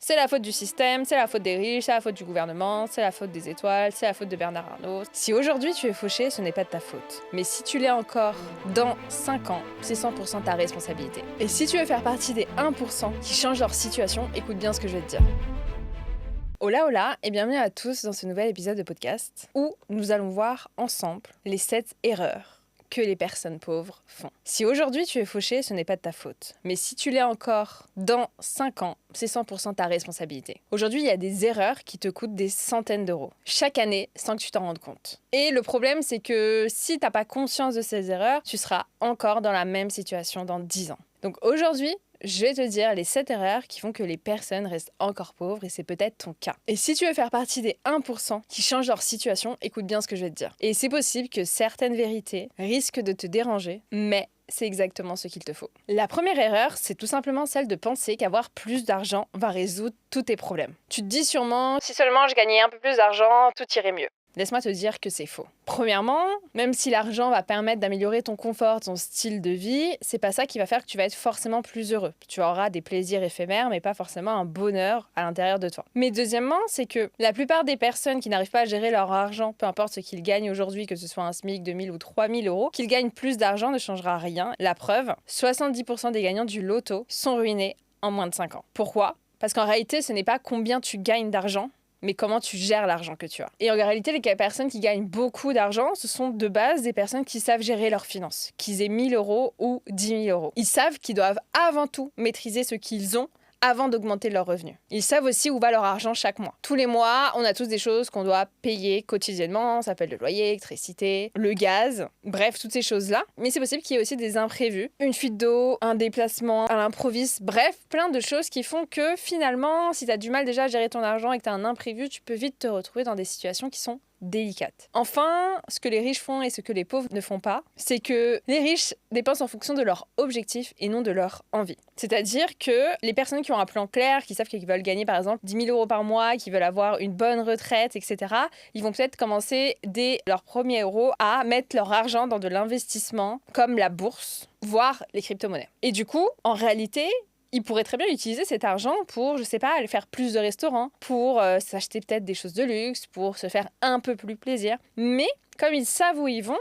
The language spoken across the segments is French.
C'est la faute du système, c'est la faute des riches, c'est la faute du gouvernement, c'est la faute des étoiles, c'est la faute de Bernard Arnault. Si aujourd'hui tu es fauché, ce n'est pas de ta faute. Mais si tu l'es encore dans 5 ans, c'est 100% ta responsabilité. Et si tu veux faire partie des 1% qui changent leur situation, écoute bien ce que je vais te dire. Hola hola et bienvenue à tous dans ce nouvel épisode de podcast où nous allons voir ensemble les 7 erreurs que les personnes pauvres font. Si aujourd'hui tu es fauché, ce n'est pas de ta faute. Mais si tu l'es encore dans 5 ans, c'est 100% ta responsabilité. Aujourd'hui, il y a des erreurs qui te coûtent des centaines d'euros chaque année sans que tu t'en rendes compte. Et le problème, c'est que si tu n'as pas conscience de ces erreurs, tu seras encore dans la même situation dans 10 ans. Donc aujourd'hui, je vais te dire les 7 erreurs qui font que les personnes restent encore pauvres et c'est peut-être ton cas. Et si tu veux faire partie des 1% qui changent leur situation, écoute bien ce que je vais te dire. Et c'est possible que certaines vérités risquent de te déranger, mais c'est exactement ce qu'il te faut. La première erreur, c'est tout simplement celle de penser qu'avoir plus d'argent va résoudre tous tes problèmes. Tu te dis sûrement, si seulement je gagnais un peu plus d'argent, tout irait mieux. Laisse-moi te dire que c'est faux. Premièrement, même si l'argent va permettre d'améliorer ton confort, ton style de vie, c'est pas ça qui va faire que tu vas être forcément plus heureux. Tu auras des plaisirs éphémères, mais pas forcément un bonheur à l'intérieur de toi. Mais deuxièmement, c'est que la plupart des personnes qui n'arrivent pas à gérer leur argent, peu importe ce qu'ils gagnent aujourd'hui, que ce soit un SMIC, 2000 ou 3000 euros, qu'ils gagnent plus d'argent ne changera rien. La preuve, 70% des gagnants du loto sont ruinés en moins de 5 ans. Pourquoi ? Parce qu'en réalité, ce n'est pas combien tu gagnes d'argent, mais comment tu gères l'argent que tu as. Et en réalité, les personnes qui gagnent beaucoup d'argent, ce sont de base des personnes qui savent gérer leurs finances, qu'ils aient 1000 euros ou 10 000 euros. Ils savent qu'ils doivent avant tout maîtriser ce qu'ils ont avant d'augmenter leurs revenus. Ils savent aussi où va leur argent chaque mois. Tous les mois, on a tous des choses qu'on doit payer quotidiennement, ça s'appelle le loyer, l'électricité, le gaz, bref, toutes ces choses-là. Mais c'est possible qu'il y ait aussi des imprévus, une fuite d'eau, un déplacement à l'improviste, bref, plein de choses qui font que finalement, si tu as du mal déjà à gérer ton argent et que tu as un imprévu, tu peux vite te retrouver dans des situations qui sont délicate. Enfin, ce que les riches font et ce que les pauvres ne font pas, c'est que les riches dépensent en fonction de leur objectif et non de leur envie. C'est-à-dire que les personnes qui ont un plan clair, qui savent qu'ils veulent gagner par exemple 10 000 euros par mois, qui veulent avoir une bonne retraite, etc., ils vont peut-être commencer dès leurs premiers euros à mettre leur argent dans de l'investissement comme la bourse, voire les crypto-monnaies. Et du coup, en réalité, ils pourraient très bien utiliser cet argent pour, je sais pas, aller faire plus de restaurants, pour s'acheter peut-être des choses de luxe, pour se faire un peu plus plaisir. Mais comme ils savent où ils vont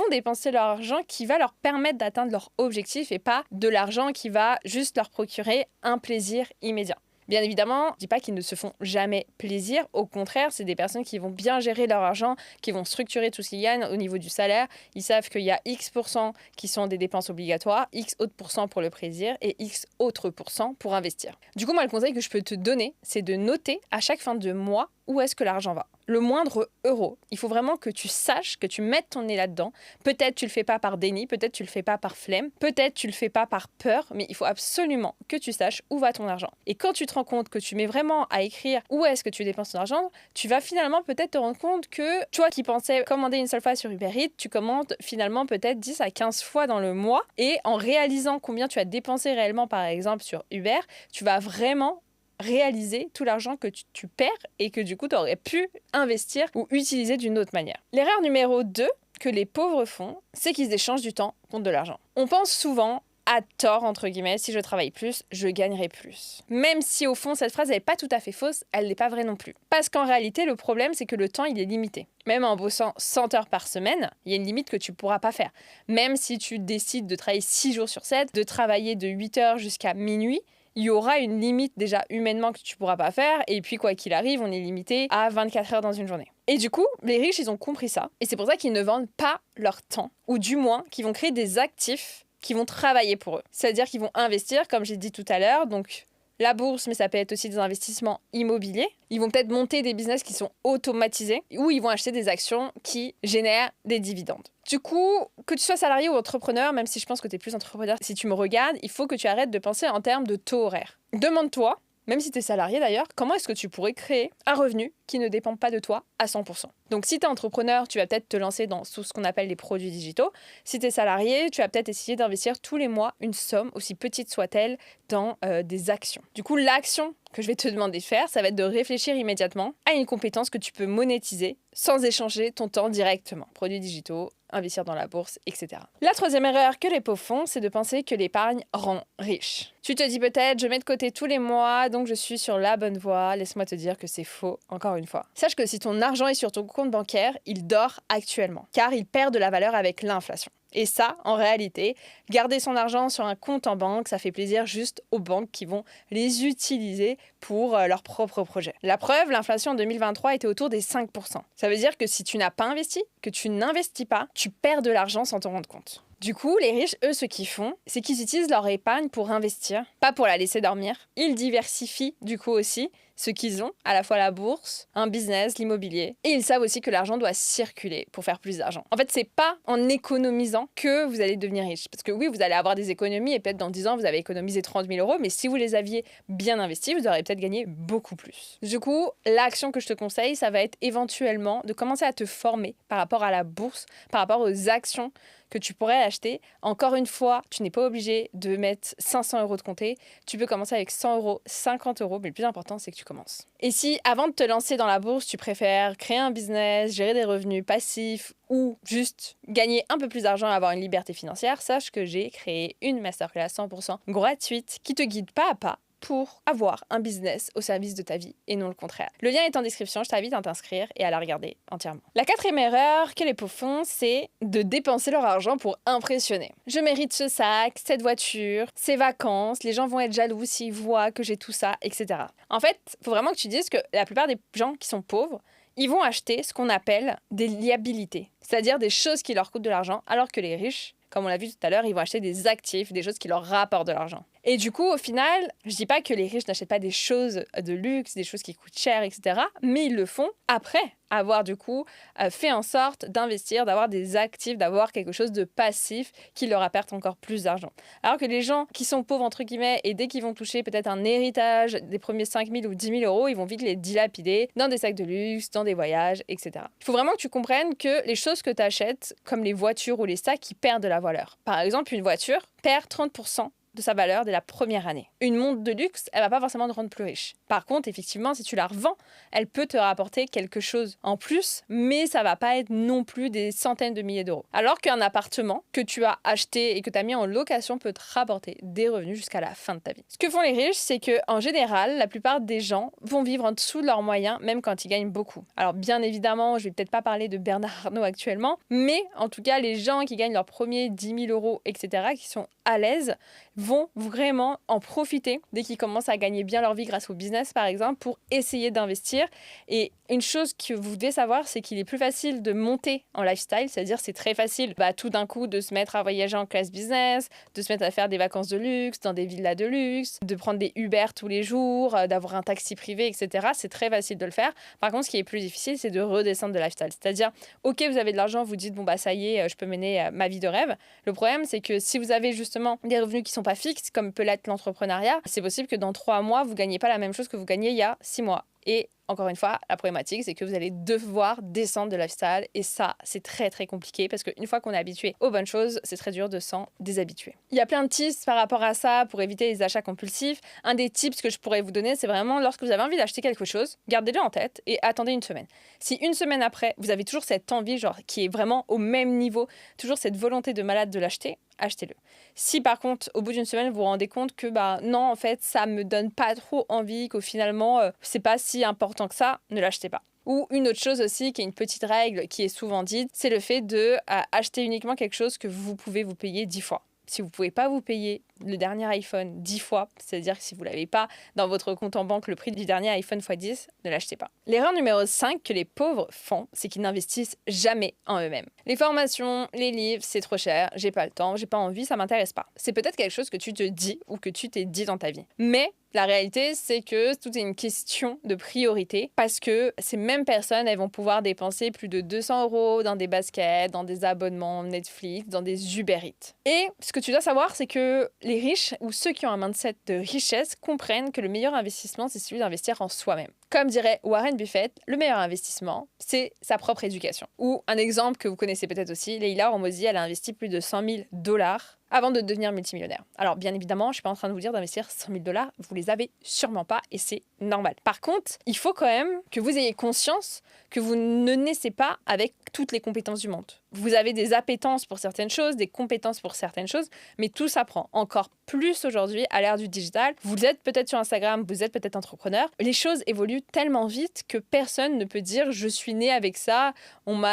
dépenser leur argent qui va leur permettre d'atteindre leur objectif et pas de l'argent qui va juste leur procurer un plaisir immédiat. Bien évidemment, je dis pas qu'ils ne se font jamais plaisir. Au contraire, c'est des personnes qui vont bien gérer leur argent, qui vont structurer tout ce qu'ils gagnent au niveau du salaire. Ils savent qu'il y a X% qui sont des dépenses obligatoires, X autres % pour le plaisir et X autres % pour investir. Du coup, moi, le conseil que je peux te donner, c'est de noter à chaque fin de mois où est-ce que l'argent va. Le moindre euro, il faut vraiment que tu saches, que tu mettes ton nez là-dedans. Peut-être tu le fais pas par déni, peut-être tu le fais pas par flemme, peut-être tu le fais pas par peur, mais il faut absolument que tu saches où va ton argent. Et quand tu te rends compte que tu mets vraiment à écrire où est-ce que tu dépenses ton argent, tu vas finalement peut-être te rendre compte que toi qui pensais commander une seule fois sur Uber Eats, tu commandes finalement peut-être 10 à 15 fois dans le mois. Et en réalisant combien tu as dépensé réellement par exemple sur Uber, tu vas vraiment réaliser tout l'argent que tu perds et que du coup tu aurais pu investir ou utiliser d'une autre manière. L'erreur numéro 2 que les pauvres font, c'est qu'ils échangent du temps contre de l'argent. On pense souvent à tort, entre guillemets, si je travaille plus, je gagnerai plus. Même si au fond cette phrase n'est pas tout à fait fausse, elle n'est pas vraie non plus. Parce qu'en réalité, le problème c'est que le temps il est limité. Même en bossant 100 heures par semaine, il y a une limite que tu ne pourras pas faire. Même si tu décides de travailler 6 jours sur 7, de travailler de 8 heures jusqu'à minuit, il y aura une limite déjà humainement que tu pourras pas faire. Et puis, quoi qu'il arrive, on est limité à 24 heures dans une journée. Et du coup, les riches, ils ont compris ça. Et c'est pour ça qu'ils ne vendent pas leur temps. Ou du moins, qu'ils vont créer des actifs qui vont travailler pour eux. C'est-à-dire qu'ils vont investir, comme j'ai dit tout à l'heure, donc la bourse, mais ça peut être aussi des investissements immobiliers. Ils vont peut-être monter des business qui sont automatisés ou ils vont acheter des actions qui génèrent des dividendes. Du coup, que tu sois salarié ou entrepreneur, même si je pense que tu es plus entrepreneur, si tu me regardes, il faut que tu arrêtes de penser en termes de taux horaire. Demande-toi, même si tu es salarié d'ailleurs, comment est-ce que tu pourrais créer un revenu qui ne dépend pas de toi à 100%. Donc si tu es entrepreneur, tu vas peut-être te lancer dans tout ce qu'on appelle les produits digitaux. Si tu es salarié, tu vas peut-être essayer d'investir tous les mois une somme, aussi petite soit-elle, dans des actions. Du coup, l'action que je vais te demander de faire, ça va être de réfléchir immédiatement à une compétence que tu peux monétiser sans échanger ton temps directement. Produits digitaux, investir dans la bourse, etc. La troisième erreur que les pauvres font, c'est de penser que l'épargne rend riche. Tu te dis peut-être, je mets de côté tous les mois, donc je suis sur la bonne voie. Laisse-moi te dire que c'est faux, encore une fois. Sache que si ton argent est sur ton compte bancaire, il dort actuellement, car il perd de la valeur avec l'inflation. Et ça, en réalité, garder son argent sur un compte en banque, ça fait plaisir juste aux banques qui vont les utiliser pour leurs propres projets. La preuve, l'inflation en 2023 était autour des 5%. Ça veut dire que si tu n'as pas investi, que tu n'investis pas, tu perds de l'argent sans t'en rendre compte. Du coup, les riches, eux, ce qu'ils font, c'est qu'ils utilisent leur épargne pour investir, pas pour la laisser dormir. Ils diversifient, du coup aussi, ce qu'ils ont, à la fois la bourse, un business, l'immobilier. Et ils savent aussi que l'argent doit circuler pour faire plus d'argent. En fait, c'est pas en économisant que vous allez devenir riche. Parce que oui, vous allez avoir des économies et peut-être dans 10 ans, vous avez économisé 30 000 euros. Mais si vous les aviez bien investis, vous auriez peut-être gagné beaucoup plus. Du coup, l'action que je te conseille, ça va être éventuellement de commencer à te former par rapport à la bourse, par rapport aux actions que tu pourrais acheter. Encore une fois, tu n'es pas obligé de mettre 500 euros de côté. Tu peux commencer avec 100 euros, 50 euros, mais le plus important, c'est que tu commences. Et si, avant de te lancer dans la bourse, tu préfères créer un business, gérer des revenus passifs ou juste gagner un peu plus d'argent et avoir une liberté financière, sache que j'ai créé une masterclass 100% gratuite qui te guide pas à pas pour avoir un business au service de ta vie et non le contraire. Le lien est en description, je t'invite à t'inscrire et à la regarder entièrement. La quatrième erreur que les pauvres font, c'est de dépenser leur argent pour impressionner. Je mérite ce sac, cette voiture, ces vacances, les gens vont être jaloux s'ils voient que j'ai tout ça, etc. En fait, il faut vraiment que tu dises que la plupart des gens qui sont pauvres, ils vont acheter ce qu'on appelle des liabilités, c'est-à-dire des choses qui leur coûtent de l'argent, alors que les riches, comme on l'a vu tout à l'heure, ils vont acheter des actifs, des choses qui leur rapportent de l'argent. Et du coup, au final, je dis pas que les riches n'achètent pas des choses de luxe, des choses qui coûtent cher, etc. Mais ils le font après avoir du coup fait en sorte d'investir, d'avoir des actifs, d'avoir quelque chose de passif qui leur apporte encore plus d'argent. Alors que les gens qui sont pauvres, entre guillemets, et dès qu'ils vont toucher peut-être un héritage des premiers 5 000 ou 10 000 euros, ils vont vite les dilapider dans des sacs de luxe, dans des voyages, etc. Il faut vraiment que tu comprennes que les choses que tu achètes, comme les voitures ou les sacs, qui perdent de la valeur. Par exemple, une voiture perd 30% de sa valeur dès la première année. Une montre de luxe, elle va pas forcément te rendre plus riche. Par contre, effectivement, si tu la revends, elle peut te rapporter quelque chose en plus, mais ça va pas être non plus des centaines de milliers d'euros. Alors qu'un appartement que tu as acheté et que tu as mis en location peut te rapporter des revenus jusqu'à la fin de ta vie. Ce que font les riches, c'est que en général, la plupart des gens vont vivre en dessous de leurs moyens, même quand ils gagnent beaucoup. Alors bien évidemment, je vais peut-être pas parler de Bernard Arnault actuellement, mais en tout cas, les gens qui gagnent leurs premiers 10 000 euros, etc., qui sont à l'aise, vont vraiment en profiter dès qu'ils commencent à gagner bien leur vie grâce au business, par exemple, pour essayer d'investir. Et une chose que vous devez savoir, c'est qu'il est plus facile de monter en lifestyle, c'est-à-dire c'est très facile tout d'un coup de se mettre à voyager en classe business, de se mettre à faire des vacances de luxe, dans des villas de luxe, de prendre des Uber tous les jours, d'avoir un taxi privé, etc. C'est très facile de le faire. Par contre, ce qui est plus difficile, c'est de redescendre de lifestyle. C'est-à-dire, ok, vous avez de l'argent, vous dites, bon bah ça y est, je peux mener ma vie de rêve. Le problème, c'est que si vous avez justement des revenus qui sont pas fixes, comme peut l'être l'entrepreneuriat, c'est possible que dans 3 mois, vous ne gagnez pas la même chose que vous gagnez il y a 6 mois. Et encore une fois, la problématique, c'est que vous allez devoir descendre de lifestyle. Et ça, c'est très, très compliqué parce qu'une fois qu'on est habitué aux bonnes choses, c'est très dur de s'en déshabituer. Il y a plein de tips par rapport à ça pour éviter les achats compulsifs. Un des tips que je pourrais vous donner, c'est vraiment lorsque vous avez envie d'acheter quelque chose, gardez-le en tête et attendez une semaine. Si une semaine après, vous avez toujours cette envie, genre qui est vraiment au même niveau, toujours cette volonté de malade de l'acheter, achetez-le. Si par contre, au bout d'une semaine, vous vous rendez compte que non, en fait, ça me donne pas trop envie, qu'au finalement, c'est pas si important que ça, ne l'achetez pas. Ou une autre chose aussi, qui est une petite règle qui est souvent dite, c'est le fait de acheter uniquement quelque chose que vous pouvez vous payer 10 fois. Si vous ne pouvez pas vous payer le dernier iPhone 10 fois, c'est-à-dire que si vous ne l'avez pas dans votre compte en banque le prix du dernier iPhone x 10, ne l'achetez pas. L'erreur numéro 5 que les pauvres font, c'est qu'ils n'investissent jamais en eux-mêmes. Les formations, les livres, c'est trop cher, j'ai pas le temps, j'ai pas envie, ça m'intéresse pas. C'est peut-être quelque chose que tu te dis ou que tu t'es dit dans ta vie. Mais la réalité, c'est que tout est une question de priorité parce que ces mêmes personnes, elles vont pouvoir dépenser plus de 200 euros dans des baskets, dans des abonnements Netflix, dans des Uber Eats. Et ce que tu dois savoir, c'est que les riches ou ceux qui ont un mindset de richesse comprennent que le meilleur investissement, c'est celui d'investir en soi-même. Comme dirait Warren Buffett, le meilleur investissement, c'est sa propre éducation. Ou un exemple que vous connaissez peut-être aussi, Leila Hormozi, elle a investi plus de 100 000 $ avant de devenir multimillionnaire. Alors, bien évidemment, je ne suis pas en train de vous dire d'investir 100 000 $, vous les avez sûrement pas et c'est normal. Par contre, il faut quand même que vous ayez conscience que vous ne naissez pas avec toutes les compétences du monde. Vous avez des appétences pour certaines choses, des compétences pour certaines choses, mais tout s'apprend. Encore plus aujourd'hui à l'ère du digital. Vous êtes peut-être sur Instagram, vous êtes peut-être entrepreneur. Les choses évoluent tellement vite que personne ne peut dire « je suis né avec ça,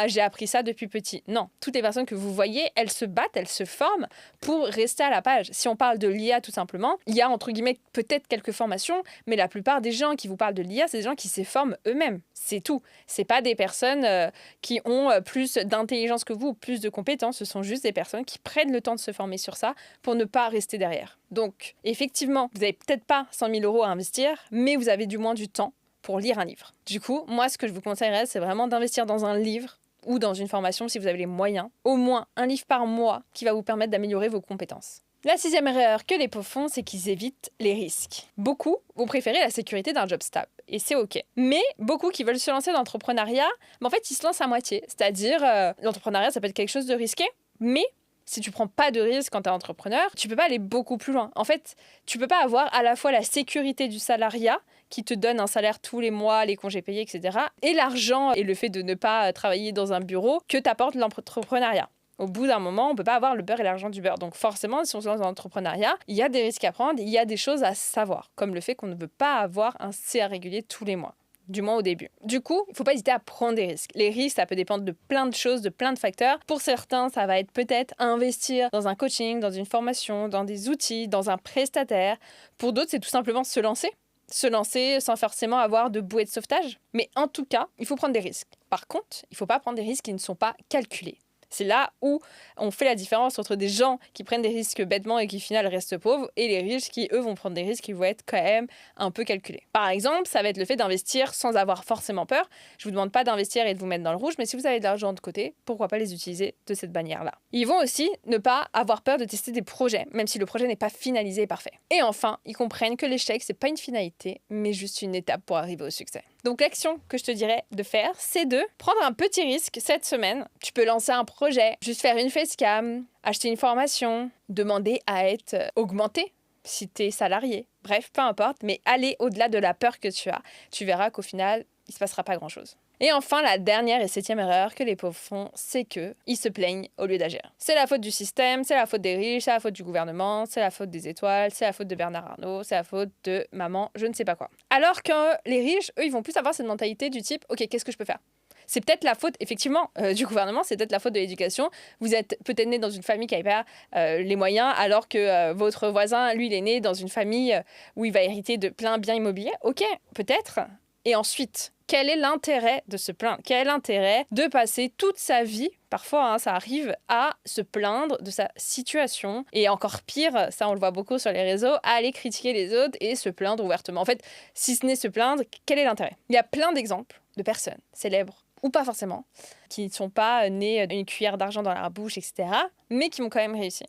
j'ai appris ça depuis petit ». Non, toutes les personnes que vous voyez, elles se battent, elles se forment pour rester à la page. Si on parle de l'IA tout simplement, il y a entre guillemets peut-être quelques formations, mais la plupart des gens qui vous parlent de l'IA, c'est des gens qui se forment eux-mêmes. C'est tout. C'est pas des personnes qui ont plus d'intelligence que vous, plus de compétences. Ce sont juste des personnes qui prennent le temps de se former sur ça pour ne pas rester derrière. Donc, effectivement, vous n'avez peut-être pas 100 000 € à investir, mais vous avez du moins du temps pour lire un livre. Du coup, moi, ce que je vous conseillerais, c'est vraiment d'investir dans un livre ou dans une formation si vous avez les moyens. Au moins un livre par mois qui va vous permettre d'améliorer vos compétences. La 6e erreur que les pauvres font, c'est qu'ils évitent les risques. Beaucoup vont préférer la sécurité d'un job stable, et c'est OK. Mais beaucoup qui veulent se lancer dans l'entrepreneuriat, en fait, ils se lancent à moitié. C'est-à-dire, l'entrepreneuriat, ça peut être quelque chose de risqué, mais si tu prends pas de risque quand tu es entrepreneur, tu peux pas aller beaucoup plus loin. En fait, tu peux pas avoir à la fois la sécurité du salariat, qui te donne un salaire tous les mois, les congés payés, etc., et l'argent et le fait de ne pas travailler dans un bureau que t'apporte l'entrepreneuriat. Au bout d'un moment, on ne peut pas avoir le beurre et l'argent du beurre. Donc forcément, si on se lance dans l'entrepreneuriat, il y a des risques à prendre, il y a des choses à savoir, comme le fait qu'on ne veut pas avoir un CA régulier tous les mois, du moins au début. Du coup, il ne faut pas hésiter à prendre des risques. Les risques, ça peut dépendre de plein de choses, de plein de facteurs. Pour certains, ça va être peut-être investir dans un coaching, dans une formation, dans des outils, dans un prestataire. Pour d'autres, c'est tout simplement se lancer. Se lancer sans forcément avoir de bouée de sauvetage. Mais en tout cas, il faut prendre des risques. Par contre, il ne faut pas prendre des risques qui ne sont pas calculés. C'est là où on fait la différence entre des gens qui prennent des risques bêtement et qui, au final, restent pauvres, et les riches qui, eux, vont prendre des risques qui vont être quand même un peu calculés. Par exemple, ça va être le fait d'investir sans avoir forcément peur. Je vous demande pas d'investir et de vous mettre dans le rouge, mais si vous avez de l'argent de côté, pourquoi pas les utiliser de cette manière-là. Ils vont aussi ne pas avoir peur de tester des projets, même si le projet n'est pas finalisé et parfait. Et enfin, ils comprennent que l'échec, c'est pas une finalité, mais juste une étape pour arriver au succès. Donc l'action que je te dirais de faire, c'est de prendre un petit risque cette semaine. Tu peux lancer un projet, juste faire une facecam, acheter une formation, demander à être augmenté si tu es salarié. Bref, peu importe, mais aller au-delà de la peur que tu as. Tu verras qu'au final, il ne se passera pas grand-chose. Et enfin, la dernière et 7e erreur que les pauvres font, c'est qu'ils se plaignent au lieu d'agir. C'est la faute du système, c'est la faute des riches, c'est la faute du gouvernement, c'est la faute des étoiles, c'est la faute de Bernard Arnault, c'est la faute de maman, je ne sais pas quoi. Alors que les riches, eux, ils vont plus avoir cette mentalité du type « Ok, qu'est-ce que je peux faire ?» C'est peut-être la faute, effectivement, du gouvernement, c'est peut-être la faute de l'éducation. Vous êtes peut-être né dans une famille qui n'a pas les moyens, alors que votre voisin, lui, il est né dans une famille où il va hériter de plein biens immobiliers. Ok, peut-être. Et ensuite, quel est l'intérêt de se plaindre? Quel est l'intérêt de passer toute sa vie, parfois ça arrive, à se plaindre de sa situation? Et encore pire, ça on le voit beaucoup sur les réseaux, à aller critiquer les autres et se plaindre ouvertement. En fait, si ce n'est se plaindre, quel est l'intérêt? Il y a plein d'exemples de personnes célèbres, ou pas forcément, qui ne sont pas nés d'une cuillère d'argent dans la bouche, etc., mais qui ont quand même réussi.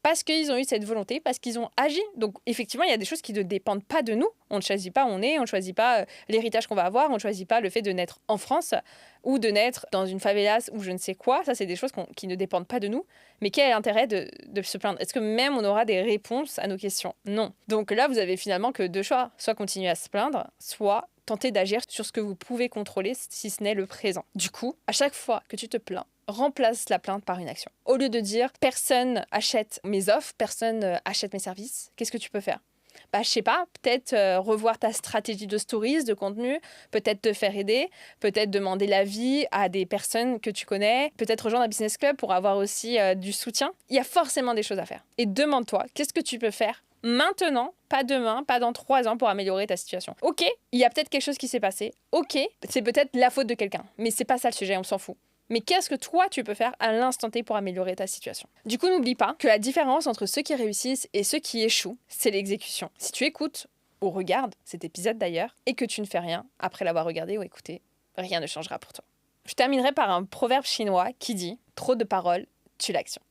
Parce qu'ils ont eu cette volonté, parce qu'ils ont agi. Donc, effectivement, il y a des choses qui ne dépendent pas de nous. On ne choisit pas où on est, on ne choisit pas l'héritage qu'on va avoir, on ne choisit pas le fait de naître en France ou de naître dans une favelas ou je ne sais quoi. Ça, c'est des choses qui ne dépendent pas de nous. Mais quel est l'intérêt de se plaindre? Est-ce que même on aura des réponses à nos questions? Non. Donc là, vous avez finalement que deux choix. Soit continuer à se plaindre, soit tenter d'agir sur ce que vous pouvez contrôler, si ce n'est le présent. Du coup, à chaque fois que tu te plains, remplace la plainte par une action. Au lieu de dire « personne achète mes offres, personne achète mes services », qu'est-ce que tu peux faire? Je sais pas, peut-être revoir ta stratégie de stories, de contenu, peut-être te faire aider, peut-être demander l'avis à des personnes que tu connais, peut-être rejoindre un business club pour avoir aussi du soutien. Il y a forcément des choses à faire. Et demande-toi, qu'est-ce que tu peux faire maintenant, pas demain, pas dans 3 ans pour améliorer ta situation. Ok, il y a peut-être quelque chose qui s'est passé. Ok, c'est peut-être la faute de quelqu'un, mais c'est pas ça le sujet, on s'en fout. Mais qu'est-ce que toi, tu peux faire à l'instant T pour améliorer ta situation? Du coup, n'oublie pas que la différence entre ceux qui réussissent et ceux qui échouent, c'est l'exécution. Si tu écoutes ou regardes cet épisode d'ailleurs et que tu ne fais rien après l'avoir regardé ou écouté, rien ne changera pour toi. Je terminerai par un proverbe chinois qui dit « Trop de paroles tue l'action ».